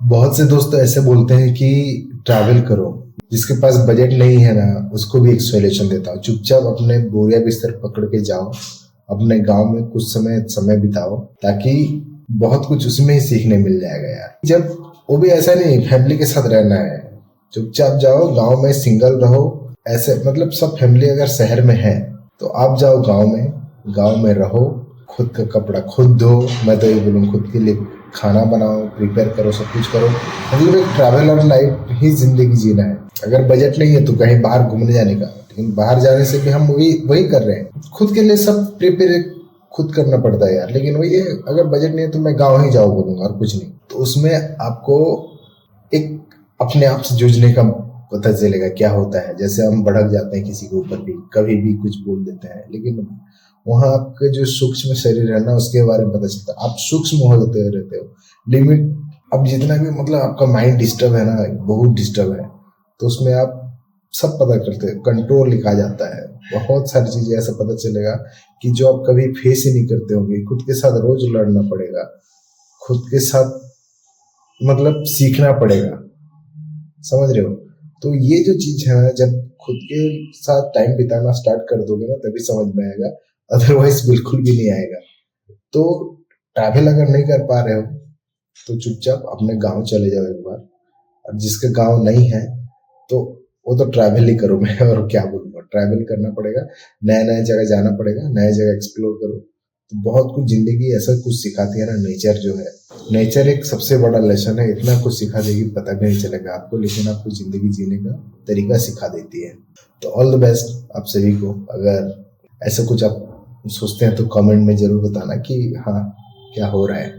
बहुत से दोस्त तो ऐसे बोलते हैं कि ट्रैवल करो। जिसके पास बजट नहीं है ना, उसको भी एक सॉल्यूशन देता हूँ। चुपचाप अपने बोरिया बिस्तर पकड़ के जाओ, अपने गांव में कुछ समय समय बिताओ, ताकि बहुत कुछ उसमें ही सीखने मिल जाएगा यार। जब वो भी ऐसा नहीं फैमिली के साथ रहना है, चुपचाप जाओ गांव में, सिंगल रहो। ऐसे मतलब सब फैमिली अगर शहर में है तो आप जाओ गांव में, गांव में रहो, खुद का कपड़ा खुद धो। मैं तो ये बोलूँ खुद के लिए खाना बनाओ, प्रिपेयर करो, सब कुछ करो। मतलब एक ट्रैवलर लाइफ ही जिंदगी जीना है। अगर बजट नहीं है तो कहीं बाहर घूमने जाने का, लेकिन बाहर जाने से भी हम वही वही कर रहे हैं। खुद के लिए सब प्रिपेयर खुद करना पड़ता है यार। लेकिन वही है, अगर बजट नहीं है तो मैं गाँव ही जाओ बोलूंगा और कुछ नहीं। तो उसमें आपको एक अपने आप से जूझने का पता चलेगा क्या होता है। जैसे हम भड़क जाते हैं किसी के ऊपर भी, कभी भी कुछ बोल देते हैं, लेकिन वहाँ आपके जो सूक्ष्म शरीर है ना, उसके बारे में पता चलता है। आप सूक्ष्म हो जाते रहते हो। लिमिट अब जितना भी मतलब आपका माइंड डिस्टर्ब है ना, बहुत डिस्टर्ब है, तो उसमें आप सब पता करते हैं, कंट्रोल लिखा जाता है। बहुत सारी चीजें ऐसा पता चलेगा कि जो आप कभी फेस ही नहीं करते होंगे। खुद के साथ रोज लड़ना पड़ेगा, खुद के साथ मतलब सीखना पड़ेगा, समझ रहे हो। तो ये जो चीज है ना, जब खुद के साथ टाइम बिताना स्टार्ट कर दोगे ना, तभी समझ में आएगा। अदरवाइज बिल्कुल भी नहीं आएगा। तो ट्रैवल अगर नहीं कर पा रहे हो तो चुपचाप अपने गांव चले जाओ एक बार। और जिसके गांव नहीं है तो वो तो ट्रैवल ही करो। मैं और क्या बोलूँगा, ट्रैवल करना पड़ेगा, नया नया जगह जाना पड़ेगा, नया जगह एक्सप्लोर करो। तो बहुत कुछ जिंदगी ऐसा कुछ सिखाती है ना, नेचर जो है। नेचर एक सबसे बड़ा लेसन है, इतना कुछ सिखा देगी पता भी नहीं चलेगा आपको, लेकिन आपको जिंदगी जीने का तरीका सिखा देती है। तो ऑल द बेस्ट आप सभी को। अगर ऐसा कुछ आप सोचते हैं तो कमेंट में जरूर बताना कि हाँ, क्या हो रहा है।